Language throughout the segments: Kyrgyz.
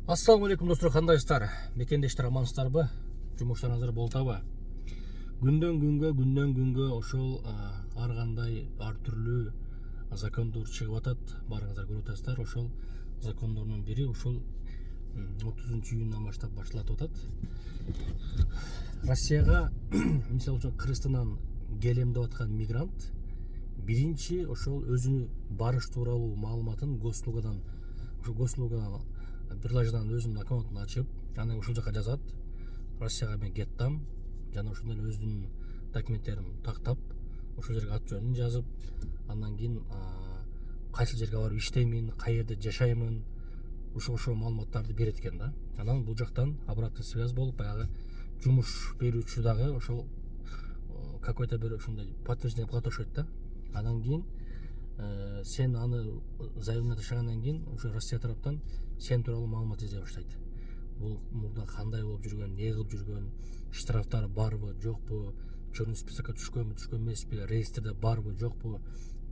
Ассаламу алейкум достор, кандайсыздар? Мекендештер амансыздарбы? Жумуштарыңыздар болтабы? Күндөн күнгө ошол ар кандай ар түрлүү закондор чыгып атат. Барыңыздар көрүп атасыздар. Ошол закондордун бири ушул 30-июндан баштап башталып атат. Россияга мисалы үчүн Кыргызстандан келем деп аткан мигрант биринчи ошол өзүнүн барыш тууралуу маалыматын Госслугадан, ошол Госслуга приложениянан өзүнүн аккаунтун ачып, анан ушул жака жазат: Россияга мен кеттим, жана ошондой эле өзүнүн документтерин тактап, ошол жерге ат жөнүн жазып, андан кийин кайсы жерге барып иштеймин, кай жерде жашаймын, ошо маалыматтарды берет экен да. Анан бул жактан обратный связь болуп, баягы жумуш берүүчү дагы ошол какой-то бир ушундай подтверждение кылат окшойт да. Андан кийин сен аны заявление ташагандан кийин ошо Россия тараптан сен тууралуу маалымат издей баштайт. Бул мурда кандай болуп жүргөн, эмне кылып жүргөн, штрафтары барбы, жокпу, черный списокко түшкөнбү, түшкөн эмеспи, реестрде барбы, жокпу,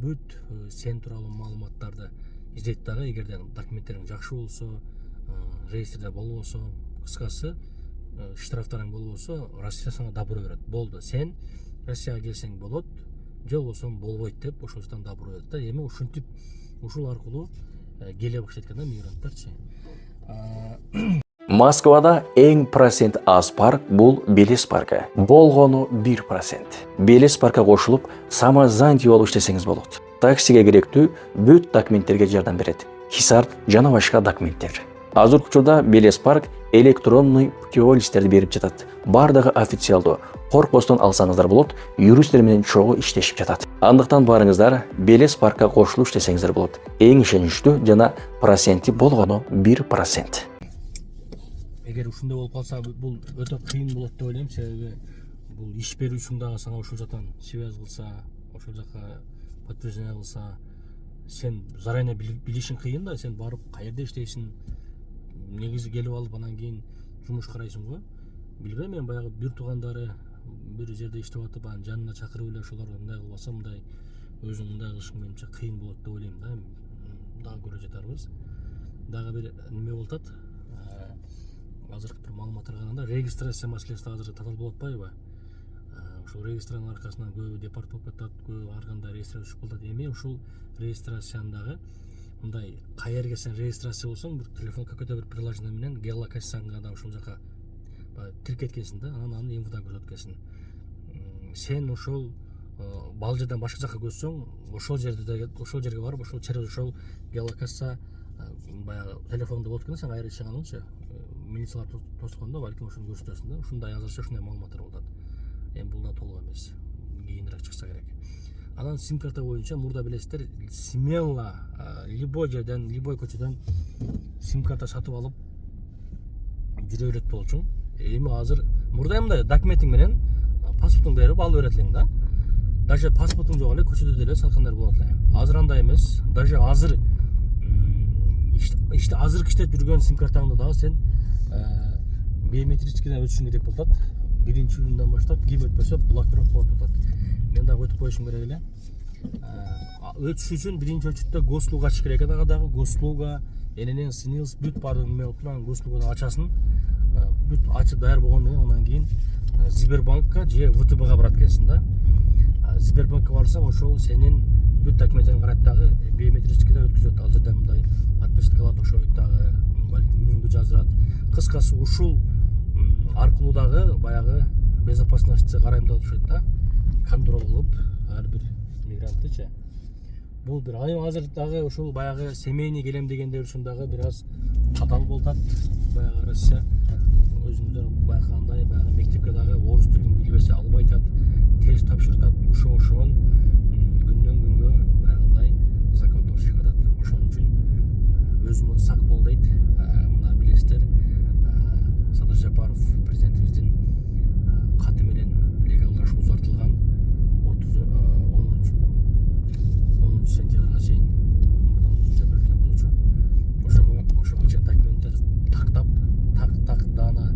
бүт сен тууралуу маалыматтарды издейт дагы. Эгерде документтериң жакшы болсо, реестрде болбосо, кыскасы штрафтарың болбосо, Россия сага добро берет. Болду, сен Россияга келсең болот, же болбосо болбойт деп ошол жактан добро берет да. Эми ушинтип ушул аркылуу келе баштайт экен да мигранттарчы. Москвада эң процент аз парк бул Белес паркы. Болгону 1%. Белес паркка кошулуп, самозанятый болуп иштесеңиз болот. Таксиге керектүү бүт документтерге жардам берет. Хисарт жана башка документтер. Азыркы учурда Белес парк электронный путеводительдерди берип жатат. Бардыгы официалдуу. Коркпостон алсаңыздар болот, юристтер менен чогуу иштешип жатат. Андыктан барыңыздар, Белес паркка кошулуп иштесеңиздер болот. Эң ишеничтүү жана проценти болгону 1%. Эгер ушундай болуп калса, бул өтө кыйын болот деп ойлойм, себеби бул иш берүүчүң дагы сага ошол жактан связь кылса, ошол жака подтверждение кылса, сен заранее билишиң кыйын да. Сен барып каерде иштейсиң, негизи келип алып анан кийин жумуш карайсың го. Билбейм, мен баягы бир туугандары бир жерде иштеп атып, анан жанына чакырып эле ошолор мындай кылбаса, мындай өзүң мындай кылышың менимче кыйын болот деп ойлойм да. Дагы көрө жатарбыз. Дагы бир неме болуп атат. Азыркы бир маалыматтар караганда, регистрация маселеси азыр татаал болуп атпайбы? Ошол регистрациянын аркасынан көбү депорт болуп атат, көбү ар кандай регистрация түшүп калат. Эми ушул регистрацияны дагы мындай кай жерге сен регистрация болсоң, бир телефон какой-то бир приложение менен геолокацияңа да ошол жака тиркеткенсиң да, анан аны инфодан көрсөткөнсүң. Сен ошол бал жерден башка жака көчсөң, ошол жерге барып, ошол геолокация баягы телефондо болот экен, сен кайра чыгганыңчы милициялар тоскондо балким ошону көрсөтөсүң да. Ушундай азырча ушундай маалыматтар болуп атат. Эми бул да толук эмес, кийинирээк чыкса керек. Анан сим карта боюнча мурда билесиздер, смело любой жерден, любой көчөдөн сим карта сатып алып жүрө берет болчуң. Эми азыр мурда мындай документиң менен паспортуңду берип алып берет элең да. Даже паспортуң жок эле көчөдө деле саткандар болот эле. Азыр андай эмес. Даже азыр азыркы иштеп жүргөн сим картаңды дагы сен биометрическийден өтүшүң керек болуп атат. 1-июндан баштап ким өтпөсө блокировка болуп атат. Мен дагы өтүп коюшум керек эле. Өтүш үчүн биринчи очередте Госслуга ачыш керек экен, дагы Госслуга, ННН, СНИЛС бүт баардыгын эме кылып, анан Госслугадан ачасын. Бүт ачып даяр болгондон кийин анан кийин Сбербанкка же ВТБга барат экенсиң да. Сбербанкка барсаң, ошол сенин бүт документтериңди карайт дагы, биометрическийден өткүзөт. Ал жерде мындай отпечаткалар окшойт дагы, балким үнүңдү жазат. Кыскасы ушул аркылуу дагы баягы безопасностьты карайм деп атышат да. Контроль кылып ар бир мигранттычы. Бул бир азыр дагы ушул баягы семейный келем дегендер үчүн дагы бир аз татаал болуп атат. Баягы Россия өзүңүздөр байкагандай, баягы мектепке дагы орус тилин билбесе албай атат, тест тапшыртат, ошон күндөн күнгө баягындай закондор чыгып атат. Ошон үчүн өзүңөр сак бол дейт. Мына билесиздер, Садыр Жапаров президентибиздин каты менен легалдашу узартылган 10 сентябрга чейин, 30 апрелге болчу. Ошого чейин документтер тактап, даана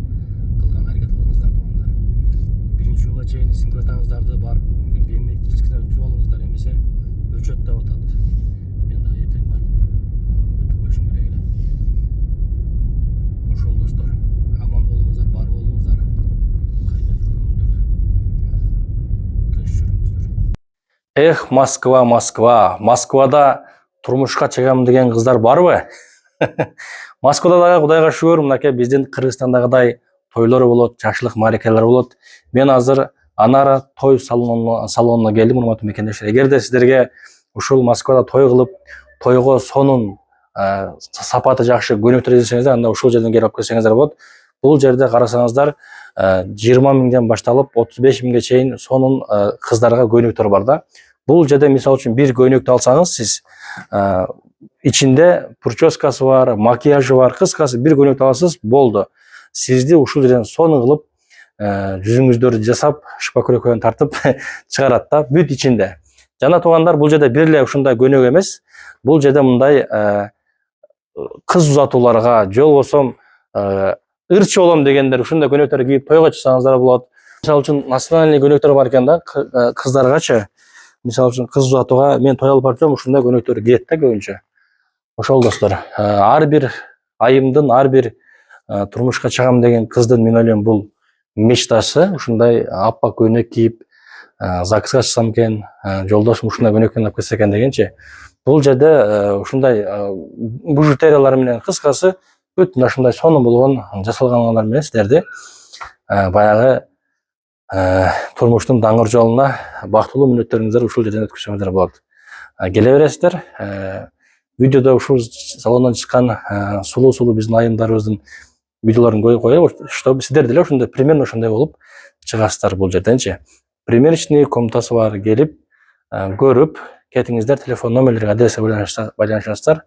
кылган аракет кылыңыздар туугандар. 1-июнга чейин сим картаңыздарды барып биометрическийден өткүзүп алыңыздар, эмесе өчөт деп атат. Мен дагы эртең барып өтүп коюшум керек эле. Эх, Москва, Москва. Москвада турмушка чыгам деген кыздар барбы? Москвада дагы Кудайга шүгүр, мынакей биздин Кыргызстандагыдай тойлор болот, жакшылык мааракелер болот. Мен азыр Анара той салонуна келдим, урматтуу мекендештер. Эгерде сиздерге ушул Москвада той кылып, тойго сонун сапаты жакшы көнүктөр издесеңиздер, анда ушул жерден келип алып келсеңиздер болот. Бул жерде карасаңыздар 20 миңден башталып 35 миңге чейин сонун кыздарга көнүктөр бар да. Бул жерде мисалы үчүн бир көнүктү алсаңыз, сиз ичинде прическасы бар, макияжы бар, кыскасы бир көнүктү аласыз, болду. Сизди ушул жерден сонун кылып, жүзүңүздөрдү жасап, шпакурекодон тартып чыгарат да, бүт ичинде. Жана туугандар, бул жерде бир эле ушундай көнүк эмес. Бул жерде мындай кыз узатууларга, же болбосо ырчы болом дегендер ушундай көнүктөр кийип тойго чыксаңыздар болот. Мисалы үчүн национальный көнүктөр бар экен да, кыздаргачы. Мисалы үчүн кыз узатууга мен той алып барсам, ушундай көнүктөр кийет да көбүнчө. Ошол достор, ар бир айымдын, ар бир турмушка чыгам деген кыздын, мен ойлойм, бул мечтасы. Ушундай аппак көнүк кийип, ЗАГСка чыксам экен, жолдошум ушундай көнүктөн алып келсе экен дегенчи. Бул жерде ушундай бужутериялар менен, кыскасы бүт ушундай сонун болгон жасалгандар менен сиздерди баягы турмуштун даңгыр жолуна бактылуу мүнөттөрүңүздөрдү ушул жерден өткөрсөңүздөр болот. Келе бересиздер. Видеодо ушул салондон чыккан сулуу биздин айымдарыбыздын видеолорун коелу, чтобы сиздер деле ошондой примерно ошондой болуп чыгасыздар бул жерденчи. Примерочный комнатасы бар, келип көрүп кетиңиздер, телефон номерлерге, адреске байланышасыздар.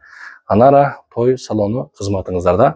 Анара той салону кызматыңыздарда.